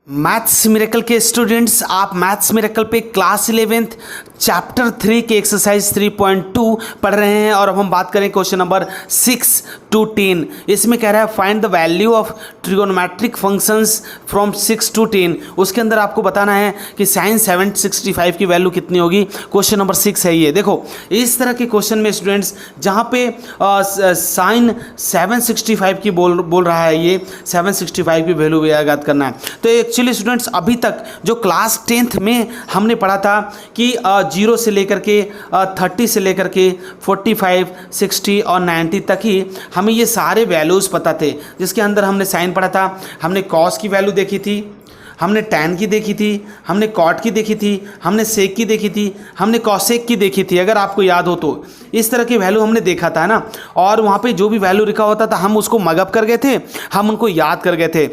Maths miracle के students, आप maths miracle पे क्लास 11th चैप्टर 3 के एक्सरसाइज 3.2 पढ़ रहे हैं और अब हम बात करें क्वेश्चन नंबर 6 to 10। इसमें कह रहा है find the value of trigonometric functions from 6 to 10। उसके अंदर आपको बताना है कि साइन 765 की वैल्यू कितनी होगी। क्वेश्चन नंबर 6 है ये। देखो इस तरह के क्वेश्चन में स्टूडेंट्स जहाँ पे साइन 765 की बोल रहा है, ये 765 की वैल्यू याद करना है। तो एक्चुअली स्टूडेंट्स अभी तक जो क्लास 10th में हमने पढ़ा था कि 0 से लेकर के 30 से लेकर के 45, 60 और 90 तक ही हमें ये सारे वैल्यूज़ पता थे, जिसके अंदर हमने साइन पढ़ा था, हमने कॉस की वैल्यू देखी थी, हमने टैन की देखी थी, हमने कॉट की देखी थी, हमने सेक की देखी थी, हमने कॉसेक की देखी थी। अगर आपको याद हो तो इस तरह की वैल्यू हमने देखा था ना, और वहाँ पे जो भी वैल्यू लिखा होता था हम उसको मगअप कर गए थे, हम उनको याद कर गए थे।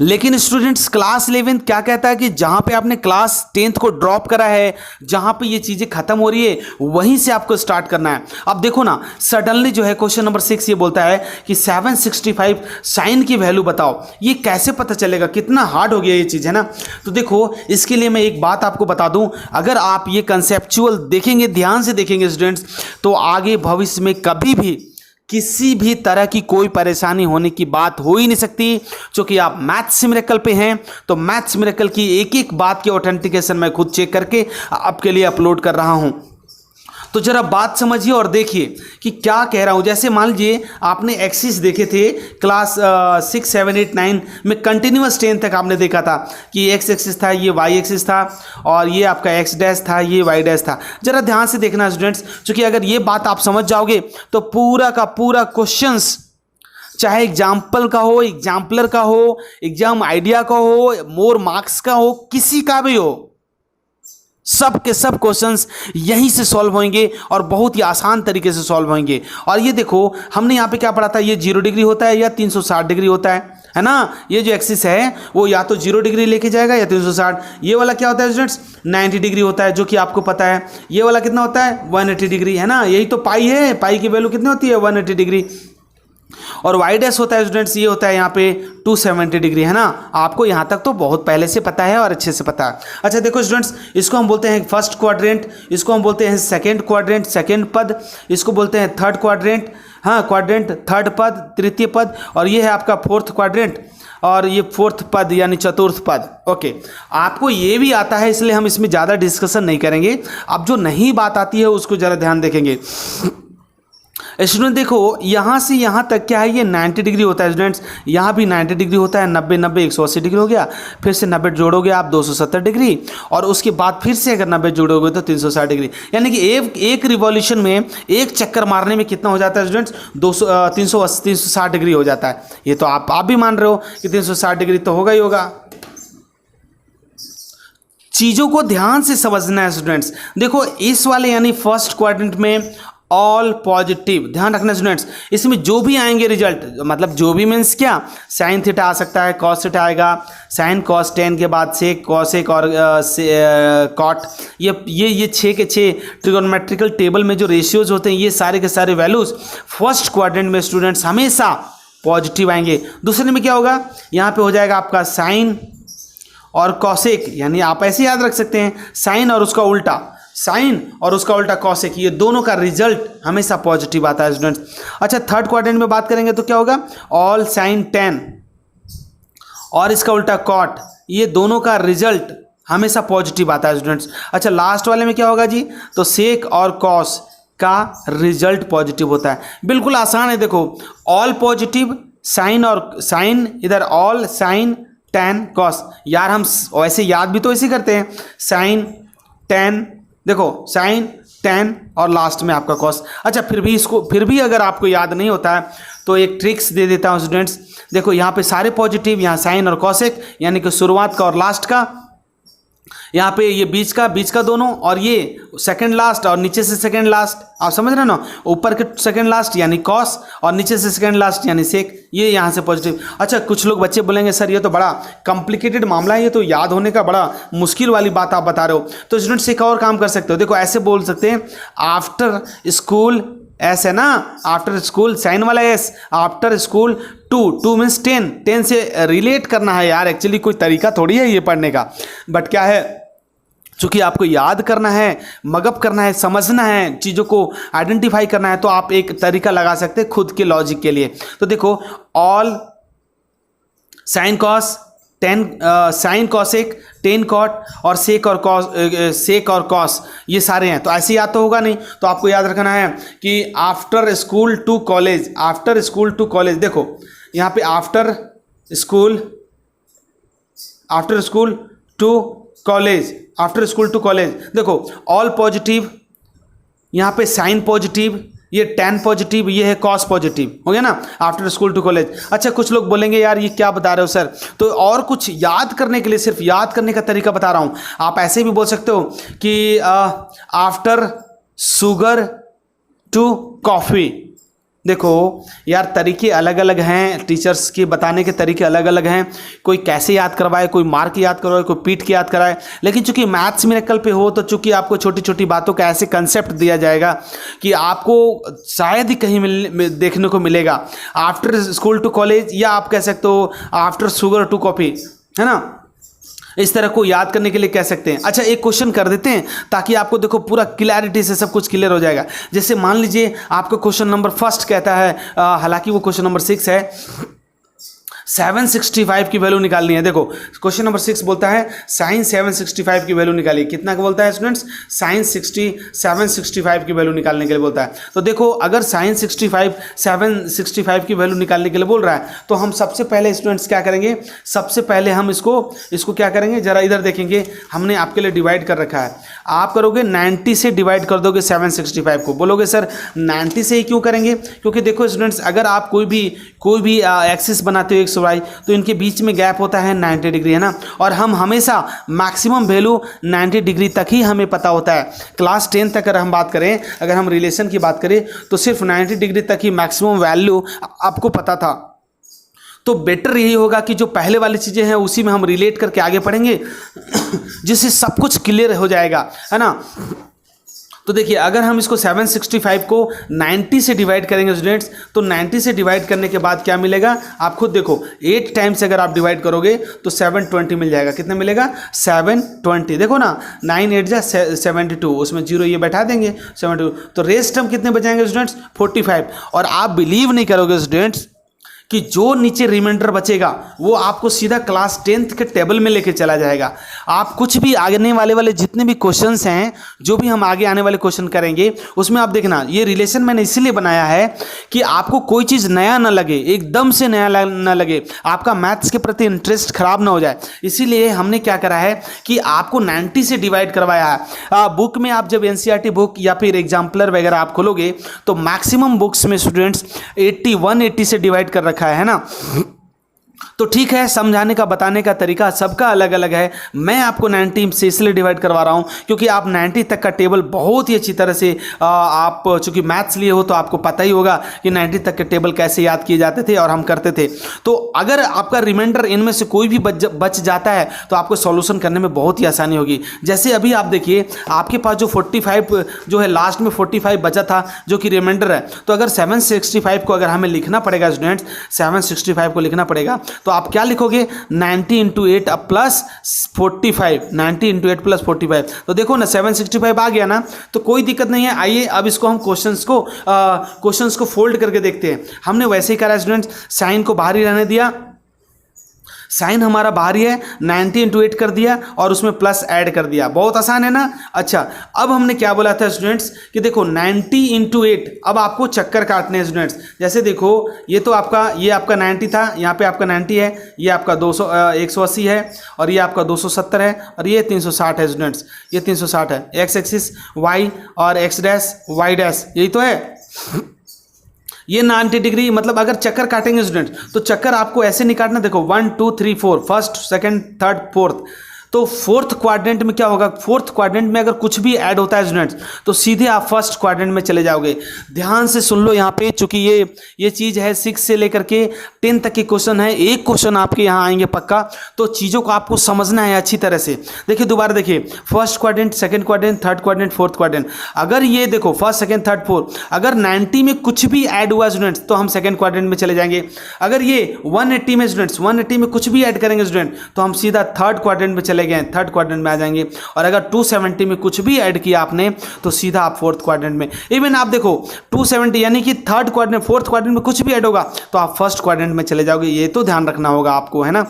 लेकिन स्टूडेंट्स क्लास 11th क्या कहता है कि जहां पे आपने क्लास 10th को ड्रॉप करा है, जहां पे ये चीजें खत्म हो रही है, वहीं से आपको स्टार्ट करना है। अब देखो ना, सडनली जो है क्वेश्चन नंबर 6 ये बोलता है कि 765 साइन की वैल्यू बताओ। ये कैसे पता चलेगा? कितना हार्ड हो गया ये चीज, है ना। तो देखो इसके लिए मैं एक बात आपको बता दूं, अगर आप ये कंसेप्चुअल देखेंगे, ध्यान से देखेंगे स्टूडेंट्स, तो आगे भविष्य में कभी भी किसी भी तरह की कोई परेशानी होने की बात हो ही नहीं सकती। क्योंकि आप मैथ्स मिरेकल पे हैं, तो मैथ्स मिरेकल की एक एक बात की ऑथेंटिकेशन मैं खुद चेक करके आपके लिए अपलोड कर रहा हूं। तो जरा बात समझिए और देखिए कि क्या कह रहा हूं। जैसे मान लीजिए आपने एक्सिस देखे थे क्लास 6, 7, 8, 9 में, कंटिन्यूअस 10 तक आपने देखा था कि एक्स एक्सिस था, ये वाई एक्सिस था, और ये आपका एक्स डैश था, ये वाई डैश था। जरा ध्यान से देखना स्टूडेंट्स, क्योंकि अगर ये बात आप समझ जाओगे तो पूरा का पूरा क्वेश्चंस, चाहे एग्जाम्पल का हो, एग्जाम्पलर का हो, एग्जाम आइडिया का हो, मोर मार्क्स का हो, किसी का भी हो, सब के सब क्वेश्चंस यहीं से सॉल्व होंगे और बहुत ही आसान तरीके से सॉल्व होंगे। और ये देखो हमने यहाँ पे क्या पढ़ा था, ये 0 डिग्री होता है या 360 डिग्री होता है ना। ये जो एक्सिस है वो या तो 0 डिग्री लेके जाएगा या 360। ये वाला क्या होता है स्टूडेंट्स, 90 डिग्री होता है, जो कि आपको पता है। ये वाला कितना होता है, 180 डिग्री, है ना। यही तो पाई है, पाई की वैल्यू कितनी होती है, 180 डिग्री। और वाई डैश होता है स्टूडेंट्स, ये होता है यहाँ पे 270 डिग्री, है ना। आपको यहाँ तक तो बहुत पहले से पता है और अच्छे से पता है। अच्छा देखो स्टूडेंट्स, इसको हम बोलते हैं फर्स्ट क्वाड्रेंट, इसको हम बोलते हैं सेकंड क्वाड्रेंट, सेकंड पद, इसको बोलते हैं थर्ड क्वाड्रेंट, हाँ क्वाड्रेंट, थर्ड पद, तृतीय पद, और ये है आपका फोर्थ क्वाड्रेंट, और ये फोर्थ पद यानी चतुर्थ पद। ओके, आपको ये भी आता है, इसलिए हम इसमें ज़्यादा डिस्कशन नहीं करेंगे। अब जो नहीं बात आती है उसको ज़रा ध्यान देखेंगे स्टूडेंट। देखो यहाँ से यहाँ तक क्या है, ये 90 डिग्री होता है स्टूडेंट्स, यहाँ भी 90 डिग्री होता है, 90, 90, 180 डिग्री हो गया, फिर से 90 जोड़ोगे आप 270 डिग्री, और उसके बाद फिर से अगर 90 जोड़ोगे तो 360 डिग्री। यानी कि एक रिवॉल्यूशन में, एक चक्कर मारने में कितना हो जाता है स्टूडेंट्स, 360 डिग्री हो जाता है। ये तो आप भी मान रहे हो कि 360 डिग्री तो होगा ही होगा। चीज़ों को ध्यान से समझना है स्टूडेंट्स। देखो इस वाले यानी फर्स्ट क्वाड्रेंट में ऑल पॉजिटिव, ध्यान रखना स्टूडेंट्स, इसमें जो भी आएंगे रिजल्ट, मतलब जो भी मीन्स क्या, साइन थीटा आ सकता है, कॉस थीटा आएगा, साइन कॉस टेन के बाद सेक, कॉसेक और कॉट, ये 6 के 6 ट्रिगोनोमेट्रिकल टेबल में जो रेशियोज होते हैं, ये सारे के सारे वैल्यूज फर्स्ट क्वाड्रेंट में स्टूडेंट्स हमेशा पॉजिटिव आएंगे। दूसरे में क्या होगा, यहाँ पे हो जाएगा आपका साइन और कॉसेक, यानी आप ऐसे याद रख सकते हैं, साइन और उसका उल्टा, साइन और उसका उल्टा कॉसेक, ये दोनों का रिजल्ट हमेशा पॉजिटिव आता है स्टूडेंट्स। अच्छा थर्ड क्वाड्रेंट में बात करेंगे तो क्या होगा, ऑल साइन 10 और इसका उल्टा कॉट, ये दोनों का रिजल्ट हमेशा पॉजिटिव आता है स्टूडेंट्स। अच्छा लास्ट वाले में क्या होगा जी, तो सेक और कॉस का रिजल्ट पॉजिटिव होता है। बिल्कुल आसान है। देखो ऑल पॉजिटिव, साइन और साइन, इधर ऑल साइन टेन कॉस, यार हम वैसे याद भी तो ऐसे करते हैं, साइन टेन, देखो साइन टेन और लास्ट में आपका कॉस। अच्छा फिर भी अगर आपको याद नहीं होता है तो एक ट्रिक्स दे देता हूँ स्टूडेंट्स। देखो यहाँ पे सारे पॉजिटिव, यहाँ साइन और कॉसेक, यानी कि शुरुआत का और लास्ट का, यहाँ पे ये बीच का दोनों, और ये सेकंड लास्ट और नीचे से सेकंड लास्ट, आप समझ रहे हो ना, ऊपर के सेकंड लास्ट यानी कॉस और नीचे से सेकंड लास्ट यानी सेक, ये यहाँ से पॉजिटिव। अच्छा कुछ लोग बच्चे बोलेंगे सर ये तो बड़ा कॉम्प्लिकेटेड मामला है, ये तो याद होने का बड़ा मुश्किल वाली बात आप बता रहे हो। तो स्टूडेंट्स एक और काम कर सकते हो, देखो ऐसे बोल सकते हैं, आफ्टर स्कूल एस है ना, आफ्टर स्कूल साइन वाला S, after school two means 10 से रिलेट करना है यार, एक्चुअली कोई तरीका थोड़ी है ये पढ़ने का, बट क्या है, चूंकि आपको याद करना है, मगअप करना है, समझना है, चीज़ों को आइडेंटिफाई करना है, तो आप एक तरीका लगा सकते हैं खुद के लॉजिक के लिए। तो देखो all sine cos 10 sine cosec 10 cot और सेक और कॉस ये सारे हैं, तो ऐसे याद तो होगा नहीं, तो आपको याद रखना है कि आफ्टर स्कूल टू कॉलेज, देखो यहाँ पे आफ्टर स्कूल टू कॉलेज, देखो ऑल पॉजिटिव, यहाँ पे साइन पॉजिटिव, ये टेन पॉजिटिव, ये है कॉस पॉजिटिव, हो गया ना, आफ्टर स्कूल टू कॉलेज। अच्छा कुछ लोग बोलेंगे यार ये क्या बता रहे हो सर, तो और कुछ याद करने के लिए सिर्फ याद करने का तरीका बता रहा हूँ। आप ऐसे भी बोल सकते हो कि आफ्टर शुगर टू कॉफ़ी। देखो यार तरीके अलग अलग हैं, टीचर्स के बताने के तरीके अलग अलग हैं, कोई कैसे याद करवाए, कोई मार के याद करवाए, कोई पीट के याद कराए, लेकिन चूंकि मैथ्स मिरेकल पे हो तो चूंकि आपको छोटी छोटी बातों का ऐसे कंसेप्ट दिया जाएगा कि आपको शायद ही कहीं देखने को मिलेगा। आफ्टर स्कूल टू कॉलेज, या आप कह सकते हो आफ्टर शुगर टू कॉफ़ी, है ना, इस तरह को याद करने के लिए कह सकते हैं। अच्छा एक क्वेश्चन कर देते हैं ताकि आपको देखो पूरा क्लैरिटी से सब कुछ क्लियर हो जाएगा। जैसे मान लीजिए आपको क्वेश्चन नंबर फर्स्ट कहता है, हालांकि वो क्वेश्चन नंबर 6 है, 765 की वैल्यू निकालनी है। देखो क्वेश्चन नंबर 6 बोलता है साइन 765 की वैल्यू निकालिए। कितना का बोलता है स्टूडेंट्स, साइन 765 की वैल्यू निकालने के लिए बोलता है। तो देखो अगर साइन 765 की वैल्यू निकालने के लिए बोल रहा है तो हम सबसे पहले स्टूडेंट्स क्या करेंगे, सबसे पहले हम इसको क्या करेंगे, जरा इधर देखेंगे, हमने आपके लिए डिवाइड कर रखा है। आप करोगे 90 से डिवाइड कर दोगे 765 को। बोलोगे सर 90 से ही क्यों करेंगे, क्योंकि देखो स्टूडेंट्स अगर आप कोई भी एक्सिस बनाते हो एक्स वाई तो इनके बीच में गैप होता है 90 डिग्री, है ना, और हम हमेशा मैक्सिमम वैल्यू 90 डिग्री तक ही हमें पता होता है। क्लास 10 तक अगर हम बात करें, अगर हम रिलेशन की बात करें तो सिर्फ 90 डिग्री तक ही मैक्सिमम वैल्यू आपको पता था। तो बेटर यही होगा कि जो पहले वाली चीज़ें हैं उसी में हम रिलेट करके आगे पढ़ेंगे जिससे सब कुछ क्लियर हो जाएगा, है ना। तो देखिए अगर हम इसको 765 को 90 से डिवाइड करेंगे स्टूडेंट्स, तो 90 से डिवाइड करने के बाद क्या मिलेगा, आप खुद देखो 8 टाइम्स अगर आप डिवाइड करोगे तो 720 मिल जाएगा। कितना मिलेगा, 720। देखो ना 9 8 जा 72, उसमें 0 ये बैठा देंगे 72, तो रेस्ट हम कितने बचाएंगे स्टूडेंट्स, 45। और आप बिलीव नहीं करोगे स्टूडेंट्स कि जो नीचे रिमाइंडर बचेगा वो आपको सीधा क्लास 10th के टेबल में लेके चला जाएगा। आप कुछ भी आने वाले जितने भी क्वेश्चंस हैं, जो भी हम आगे आने वाले क्वेश्चन करेंगे उसमें आप देखना, ये रिलेशन मैंने इसीलिए बनाया है कि आपको कोई चीज़ नया ना लगे, एकदम से नया ना लगे, आपका मैथ्स के प्रति इंटरेस्ट खराब ना हो जाए। इसीलिए हमने क्या करा है कि आपको 90 से डिवाइड करवाया है। बुक में आप जब NCERT बुक या फिर एग्जाम्पलर वगैरह आप खोलोगे तो मैक्सिमम बुक्स में स्टूडेंट्स 180 से डिवाइड कर रखा है ना। तो ठीक है, समझाने का बताने का तरीका सबका अलग अलग है। मैं आपको 90 से इसलिए डिवाइड करवा रहा हूं क्योंकि आप 90 तक का टेबल बहुत ही अच्छी तरह से आप चूंकि मैथ्स लिए हो तो आपको पता ही होगा कि 90 तक के टेबल कैसे याद किए जाते थे और हम करते थे। तो अगर आपका रिमाइंडर इनमें से कोई भी बच जाता है तो आपको सॉल्यूशन करने में बहुत ही आसानी होगी। जैसे अभी आप देखिए आपके पास जो 45 जो है, लास्ट में 45 बचा था जो कि रिमाइंडर है, तो अगर 765 को अगर हमें लिखना पड़ेगा स्टूडेंट्स, 765 को लिखना पड़ेगा तो आप क्या लिखोगे, 90 × 8 प्लस 45, 90 × 8 प्लस 45। तो देखो ना 765 आ गया ना, तो कोई दिक्कत नहीं है। आइए अब इसको हम क्वेश्चंस को फोल्ड करके देखते हैं। हमने वैसे ही करा स्टूडेंट्स, साइन को बाहर ही रहने दिया, साइन हमारा बाहरी है, 90 × 8 कर दिया और उसमें प्लस ऐड कर दिया। बहुत आसान है ना। अच्छा अब हमने क्या बोला था स्टूडेंट्स कि देखो 90 × 8, अब आपको चक्कर काटने हैं स्टूडेंट्स। जैसे देखो ये तो ये आपका 90 था, यहाँ पे आपका 90 है, ये आपका 180 है और ये आपका 270 है और ये 360 है स्टूडेंट्स, ये 360 है। एक्स एक्सिस वाई और एक्स डैश वाई डैश, यही तो है। ये 90 डिग्री, मतलब अगर चक्कर काटेंगे स्टूडेंट तो चक्कर आपको ऐसे नहीं काटना। देखो 1 2 3 4, फर्स्ट सेकंड थर्ड फोर्थ, तो फोर्थ क्वाड्रेंट में क्या होगा, फोर्थ क्वाड्रेंट में अगर कुछ भी ऐड होता है स्टूडेंट्स तो सीधे आप फर्स्ट क्वाड्रेंट में चले जाओगे। ध्यान से सुन लो यहाँ पे, चूंकि ये चीज़ है 6 से लेकर के 10 तक के क्वेश्चन है, एक क्वेश्चन आपके यहाँ आएंगे पक्का, तो चीज़ों को आपको समझना है अच्छी तरह से। देखिए दोबारा देखिए, first quadrant, second quadrant, third quadrant, fourth quadrant. अगर ये देखो फर्स्ट सेकंड थर्ड फोर्थ, अगर 90 में कुछ भी ऐड हुआ स्टूडेंट्स तो हम सेकंड क्वाड्रेंट में चले जाएंगे। अगर ये 180 में स्टूडेंट्स 180 में कुछ भी ऐड करेंगे स्टूडेंट तो हम सीधा थर्ड क्वाड्रेंट में चले गए, थर्ड क्वाड्रेंट में आ जाएंगे। और अगर 270 में कुछ भी ऐड किया आपने तो सीधा आप फोर्थ क्वाड्रेंट में। इवन आप देखो 270 यानी कि थर्ड क्वाड्रेंट, फोर्थ क्वाड्रेंट में कुछ भी ऐड होगा तो आप फर्स्ट क्वाड्रेंट में चले जाओगे। ये तो ध्यान रखना होगा आपको, है ना।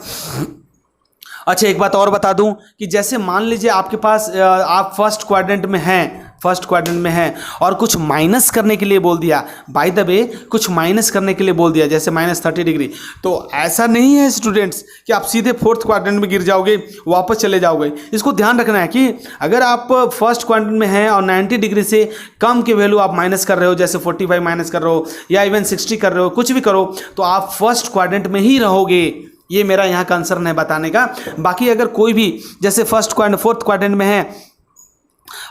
अच्छा एक बात और बता दूं कि जैसे मान लीजिए आपके पास आप फर्स्ट क्वाड्रेंट में हैं, फर्स्ट क्वाड्रेंट में है और कुछ माइनस करने के लिए बोल दिया, बाय द वे कुछ माइनस करने के लिए बोल दिया जैसे -30 डिग्री, तो ऐसा नहीं है स्टूडेंट्स कि आप सीधे फोर्थ क्वाड्रेंट में गिर जाओगे, वापस चले जाओगे। इसको ध्यान रखना है कि अगर आप फर्स्ट क्वाड्रेंट में हैं और 90 डिग्री से कम के वैल्यू आप माइनस कर रहे हो, जैसे 45 माइनस कर रहे हो या इवन 60 कर रहे हो, कुछ भी करो तो आप फर्स्ट क्वाड्रेंट में ही रहोगे। ये मेरा यहाँ का आंसर है बताने का। बाकी अगर कोई भी जैसे फर्स्ट क्वाड्रेंट, फोर्थ क्वाड्रेंट में है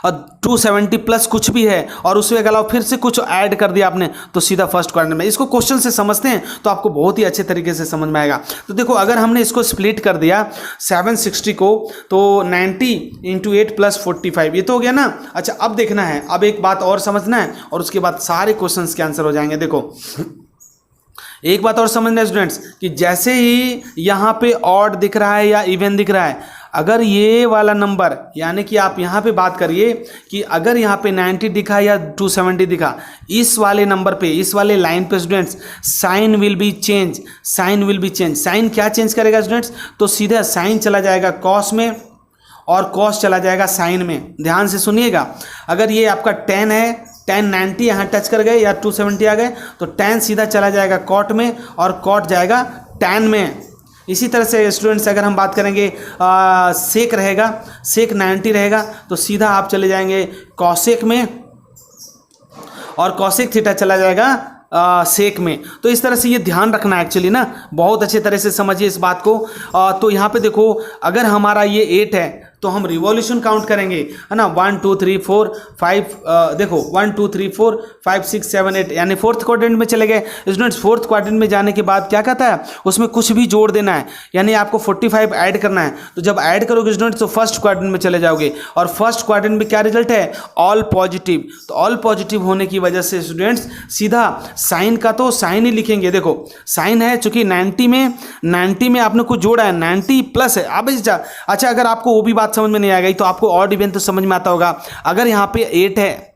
और 270 प्लस कुछ भी है और उसके अलावा फिर से कुछ ऐड कर दिया आपने तो सीधा फर्स्ट क्वाड्रेंट में। इसको क्वेश्चन से समझते हैं तो आपको बहुत ही अच्छे तरीके से समझ में आएगा। तो देखो अगर हमने इसको स्प्लिट कर दिया 760 को तो 90 × 8 + 45, ये तो हो गया ना। अच्छा अब देखना है, अब एक बात और समझना है और उसके बाद सारे क्वेश्चन के आंसर हो जाएंगे। देखो एक बात और समझना है स्टूडेंट्स कि जैसे ही यहाँ पे ऑड दिख रहा है या इवन दिख रहा है, अगर ये वाला नंबर यानी कि आप यहाँ पे बात करिए कि अगर यहाँ पे 90 दिखा या 270 दिखा, इस वाले नंबर पे, इस वाले लाइन पे students sine will be change, sine will be change. Sine क्या चेंज करेगा स्टूडेंट्स, तो सीधा साइन चला जाएगा कॉस में और कॉस चला जाएगा साइन में। ध्यान से सुनिएगा, अगर ये आपका 10 है, 10 90 यहाँ टच कर गए या 270 आ गए तो 10 सीधा चला जाएगा कॉट में और कॉट जाएगा tan में। इसी तरह से स्टूडेंट्स अगर हम बात करेंगे सेक रहेगा, सेक 90 रहेगा तो सीधा आप चले जाएंगे कॉसेक में और कॉसेक थीटा चला जाएगा सेक में। तो इस तरह से ये ध्यान रखना है एक्चुअली ना, बहुत अच्छे तरह से समझिए इस बात को। तो यहाँ पे देखो अगर हमारा ये 8 है तो हम रिवॉल्यूशन काउंट करेंगे, है ना। 1 2 3 4 5 देखो 1 2 3 4 5 6 7 8 यानी फोर्थ क्वाड्रेंट में चले गए स्टूडेंट्स। फोर्थ क्वाड्रेंट में जाने के बाद क्या कहता है, उसमें कुछ भी जोड़ देना है, यानी आपको 45 ऐड करना है। तो जब ऐड करोगे स्टूडेंट्स तो फर्स्ट क्वाड्रेंट में चले जाओगे और फर्स्ट क्वाड्रेंट में क्या रिजल्ट है, ऑल पॉजिटिव। तो ऑल पॉजिटिव होने की वजह से स्टूडेंट्स सीधा साइन का तो साइन ही लिखेंगे। देखो साइन है चूंकि 90 में आपने कुछ जोड़ा है, 90 प्लस है। अब अच्छा अगर आपको वो भी बात समझ में नहीं आ गई तो आपको ऑड इवन तो समझ में आता होगा। अगर यहाँ पे 8 है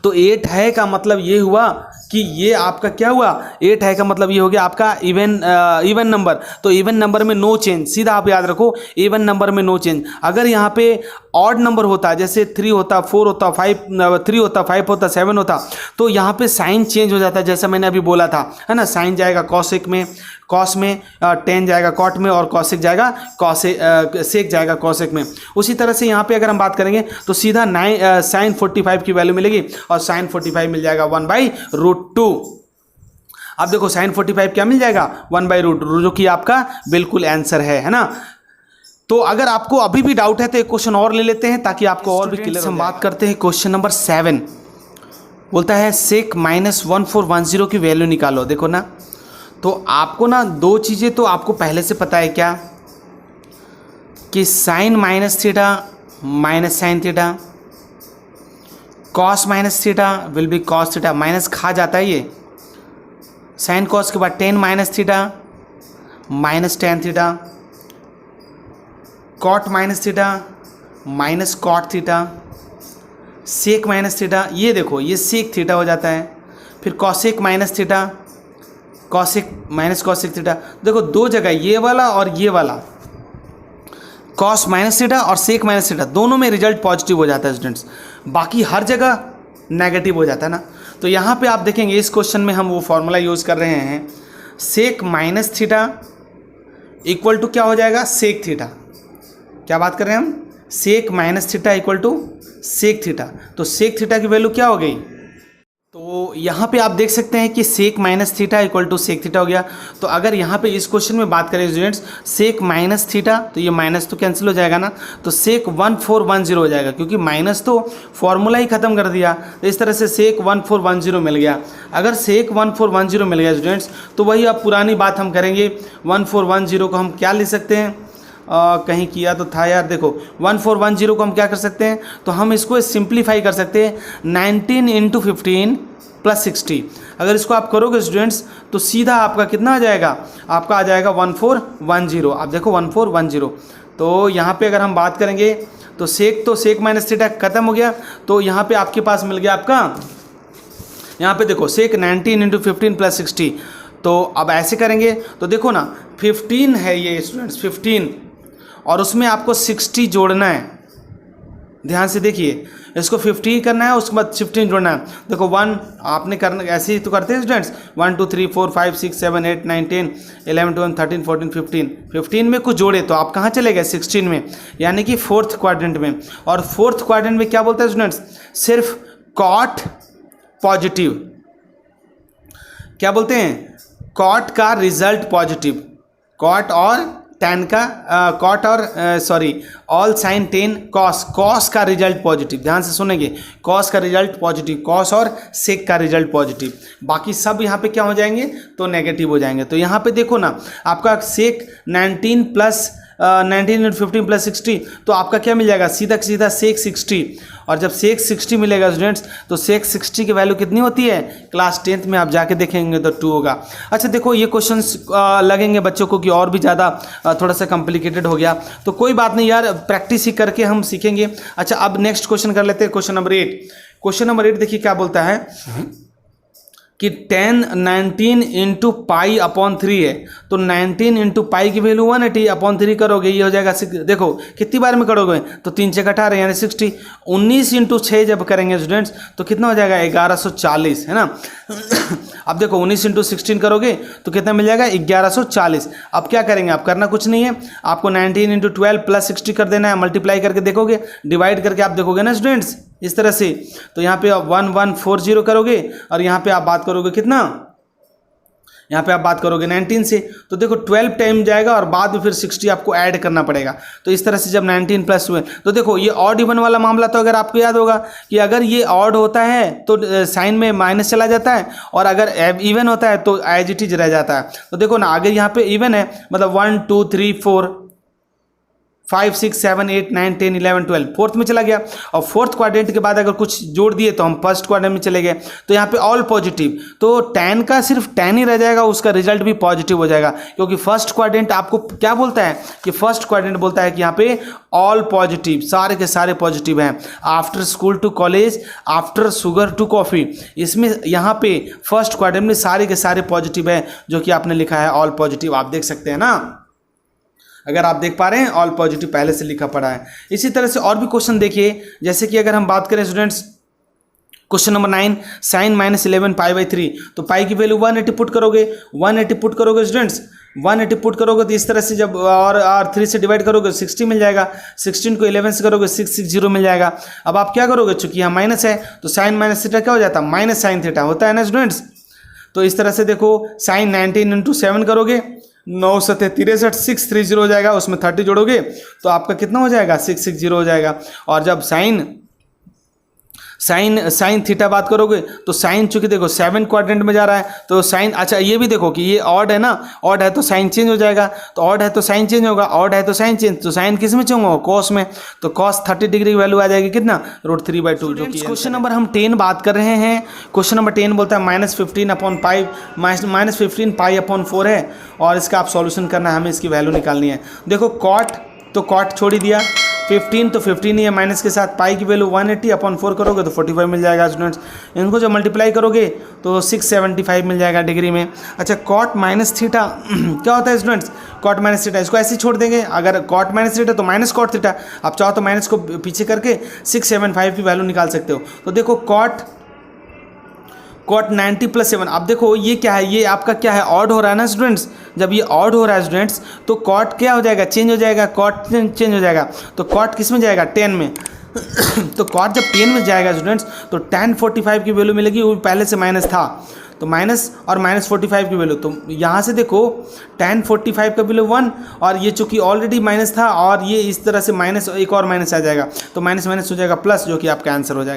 तो 8 है का मतलब ये हुआ कि ये आपका क्या हुआ, 8 है का मतलब ये हो गया आपका इवन नंबर। तो इवन नंबर में नो चेंज, सीधा आप याद रखो इवन नंबर में नो चेंज। अगर यहाँ पे ऑड नंबर होता, जैसे 3 होता, 4 होता, 3 होता, 5 होता, 7 होता, तो यहाँ पे साइन चेंज हो जाता है, जैसा मैंने अभी बोला था, है ना। साइन जाएगा कॉसेक में, कॉस में, टेन जाएगा कॉट में और कॉसेक जाएगा सेक जाएगा कॉसेक में। उसी तरह से यहाँ पे अगर हम बात करेंगे तो सीधा साइन 45 की वैल्यू मिलेगी और साइन 45 मिल जाएगा 1/√2। अब देखो साइन 45 क्या मिल जाएगा, 1/√2, जो कि आपका बिल्कुल आंसर है ना। तो अगर आपको अभी भी डाउट है तो एक क्वेश्चन और ले लेते हैं ताकि आपको और भी क्लियर। हम बात करते हैं क्वेश्चन नंबर 7, बोलता है सेक -1410 की वैल्यू निकालो। देखो ना, तो आपको ना दो चीज़ें तो आपको पहले से पता है क्या, कि sine -theta minus sine theta, cos -theta will be cos theta. Minus खा जाता है ये, साइन कॉस के बाद tan -theta minus tan theta, cot -theta minus cot theta, sec -theta, ये देखो ये सेक थीटा हो जाता है। फिर cosec -theta, cosec minus cosec theta. देखो दो जगह ये वाला और ये वाला, कॉस -थीटा और सेक -थीटा, दोनों में रिजल्ट पॉजिटिव हो जाता है स्टूडेंट्स, बाकी हर जगह नेगेटिव हो जाता है ना। तो यहाँ पे आप देखेंगे इस क्वेश्चन में हम वो फॉर्मूला यूज़ कर रहे हैं, सेक -थीटा इक्वल टू क्या हो जाएगा, सेक थीटा। क्या बात कर रहे हैं हम, sec -theta equal to sec theta. तो सेक थीटा की वैल्यू क्या हो गई, तो यहाँ पे आप देख सकते हैं कि sec minus theta equal to sec theta हो गया। तो अगर यहाँ पे इस क्वेश्चन में बात करें स्टूडेंट्स, सेक माइनस थीटा, तो ये माइनस तो कैंसिल हो जाएगा ना, तो सेक 1410 हो जाएगा, क्योंकि माइनस तो फॉर्मूला ही खत्म कर दिया। तो इस तरह से सेक 1410 मिल गया। अगर सेक 1410 मिल गया स्टूडेंट्स, तो वही अब पुरानी बात हम करेंगे। 1410 को हम क्या लिख सकते हैं, कहीं किया तो था यार, देखो 1410 को हम क्या कर सकते हैं, तो हम इसको सिंप्लीफाई कर सकते हैं 19 इंटू 15 प्लस 60। अगर इसको आप करोगे स्टूडेंट्स तो सीधा आपका कितना आ जाएगा, आपका आ जाएगा 1410। आप देखो 1410। तो यहाँ पे अगर हम बात करेंगे तो सेक माइनस थीटा खत्म हो गया। तो यहाँ पे आपके पास मिल गया आपका, यहाँ पे देखो सेक 19 इंटू 15 प्लस 60। तो अब ऐसे करेंगे तो देखो ना 15 है ये स्टूडेंट्स 15, और उसमें आपको 60 जोड़ना है। ध्यान से देखिए, इसको 50 करना है, उसके बाद 15 जोड़ना है। देखो 1 आपने करना, ऐसे ही तो करते हैं स्टूडेंट्स, 1 2 3 4 5 6 7 8 9 10 11 12 13 14 15। 15 में कुछ जोड़े तो आप कहाँ चले गए, 16 में, यानी कि फोर्थ क्वाड्रेंट में। और फोर्थ क्वाड्रेंट में क्या बोलते हैं स्टूडेंट्स, सिर्फ कॉट पॉजिटिव, क्या बोलते हैं, कॉट का रिजल्ट पॉजिटिव, कॉट और टैन का कॉट और sorry all sine tan cos, cos का रिजल्ट पॉजिटिव। ध्यान से सुनेंगे, कॉस का रिजल्ट पॉजिटिव, कॉस और सेक का रिजल्ट पॉजिटिव, बाकी सब यहाँ पे क्या हो जाएंगे, तो नेगेटिव हो जाएंगे। तो यहाँ पे देखो ना, आपका सेक 19 प्लस 19 इंटू 15 प्लस 60, तो आपका क्या मिल जाएगा, सीधा सीधा सेक 60। और जब सेक 60 मिलेगा स्टूडेंट्स, तो सेक 60 की वैल्यू कितनी होती है, क्लास 10th में आप जाके देखेंगे तो 2 होगा। अच्छा देखो, ये क्वेश्चंस लगेंगे बच्चों को कि और भी ज़्यादा थोड़ा सा कॉम्प्लिकेटेड हो गया, तो कोई बात नहीं यार, प्रैक्टिस ही करके हम सीखेंगे। अच्छा अब नेक्स्ट क्वेश्चन कर लेते हैं, क्वेश्चन नंबर 8। क्वेश्चन नंबर 8 देखिए क्या बोलता है कि 10 19 इंटू पाई अपॉन 3 है। तो 19 इंटू पाई की वैल्यू 180 अपॉन 3 करोगे, ये हो जाएगा देखो कितनी बार में करोगे, तो 3 6 18 यानी 60। 19 इंटू 6 जब करेंगे स्टूडेंट्स तो कितना हो जाएगा, 1140, है ना। अब देखो 19 इंटू 16 करोगे तो कितना मिल जाएगा, 1140। अब क्या करेंगे, आप करना कुछ नहीं है, आपको 19 इंटू 12 प्लस 60 कर देना है, मल्टीप्लाई करके देखोगे, डिवाइड करके आप देखोगे ना स्टूडेंट्स इस तरह से। तो यहाँ पे आप 1140 करोगे, और यहाँ पे आप बात करोगे कितना, यहाँ पे आप बात करोगे 19 से, तो देखो 12 टाइम जाएगा और बाद में फिर 60 आपको ऐड करना पड़ेगा। तो इस तरह से जब 19 प्लस 12, तो देखो ये ऑड इवन वाला मामला, तो अगर आपको याद होगा कि अगर ये ऑड होता है तो साइन में माइनस चला जाता है, और अगर इवन होता है तो एज इट इज रह जाता है। तो देखो ना, आगे यहाँ पे इवन है, मतलब 1 2 3 4 5 6 7 8 9 10 11 12 फोर्थ में चला गया, और फोर्थ क्वाड्रेंट के बाद अगर कुछ जोड़ दिए तो हम फर्स्ट क्वाड्रेंट में चले गए। तो यहाँ पे ऑल पॉजिटिव, तो टैन का सिर्फ टैन ही रह जाएगा, उसका रिजल्ट भी पॉजिटिव हो जाएगा, क्योंकि फर्स्ट क्वाड्रेंट आपको क्या बोलता है, कि फर्स्ट क्वाड्रेंट बोलता है कि यहाँ पे ऑल पॉजिटिव, सारे के सारे पॉजिटिव हैं। After school to college, after sugar to coffee, इसमें यहाँ पे फर्स्ट क्वाड्रेंट में सारे के सारे पॉजिटिव है, जो कि आपने लिखा है ऑल पॉजिटिव, आप देख सकते हैं ना, अगर आप देख पा रहे हैं ऑल पॉजिटिव पहले से लिखा पड़ा है। इसी तरह से और भी क्वेश्चन देखिए, जैसे कि अगर हम बात करें students, question number 9, sine minus 11 pi by 3, तो पाई की वैल्यू 180 पुट करोगे, 180 पुट करोगे स्टूडेंट्स, 180 पुट करोगे तो इस तरह से जब और 3 से डिवाइड करोगे 60 मिल जाएगा, 16 को 11 से करोगे 660 मिल जाएगा। अब आप क्या करोगे, चूंकि यहाँ माइनस है तो साइन माइनस थीटा क्या हो जाता है, माइनस साइन थीटा होता है ना स्टूडेंट्स। तो इस तरह से देखो, साइन 19 इंटू 7 करोगे, 9 7 63 630 हो जाएगा, उसमें 30 जोड़ोगे तो आपका कितना हो जाएगा, 660 हो जाएगा। और जब साइन थीटा बात करोगे तो साइन, चूंकि देखो 7 क्वाड्रेंट में जा रहा है तो साइन, अच्छा ये भी देखो कि ये ऑड है ना, ऑड है तो साइन चेंज हो जाएगा, तो ऑड है तो साइन चेंज होगा, ऑड है तो साइन चेंज, तो साइन किस में चेंज होगा, कॉस में, तो कॉस 30 डिग्री की वैल्यू आ जाएगी कितना, √3/2, जो कि क्वेश्चन नंबर हम 10 बात कर रहे हैं। क्वेश्चन नंबर 10 बोलता है -15 अपॉन पाई, -15 पाई अपॉन 4 है, और इसका आप सॉल्यूशन करना है, हमें इसकी वैल्यू निकालनी है। देखो कॉट, तो कॉट छोड़ ही दिया, 15 तो 15 ही है माइनस के साथ, पाई की वैल्यू 180 अपॉन 4 करोगे तो 45 मिल जाएगा स्टूडेंट्स। इनको जब मल्टीप्लाई करोगे तो 675 मिल जाएगा डिग्री में। अच्छा कॉट माइनस थीटा क्या होता है स्टूडेंट्स, कॉट माइनस थीटा, इसको ऐसे ही छोड़ देंगे, अगर कॉट माइनस थीटा तो माइनस कॉट थीटा, आप चाहो तो माइनस को पीछे करके 675 की वैल्यू निकाल सकते हो। तो देखो कॉट 90 + 7, अब देखो ये क्या है, ये आपका क्या है, ऑड हो रहा है ना स्टूडेंट्स। जब ये ऑड हो रहा है स्टूडेंट्स तो कॉट क्या हो जाएगा, चेंज हो जाएगा, कॉट चेंज हो जाएगा, तो कॉट किस में जाएगा, 10 में। तो कॉट जब टेन में जाएगा स्टूडेंट्स तो tan 45 की वैल्यू मिलेगी, वो पहले से माइनस था, तो माइनस और माइनस 45 की वैल्यू, तो यहाँ से देखो tan 45 का वैल्यू 1 और ये चूंकि ऑलरेडी माइनस था और ये इस तरह से माइनस, एक और माइनस आ जाएगा तो माइनस माइनस हो जाएगा प्लस, जो कि आपका आंसर हो जाएगा।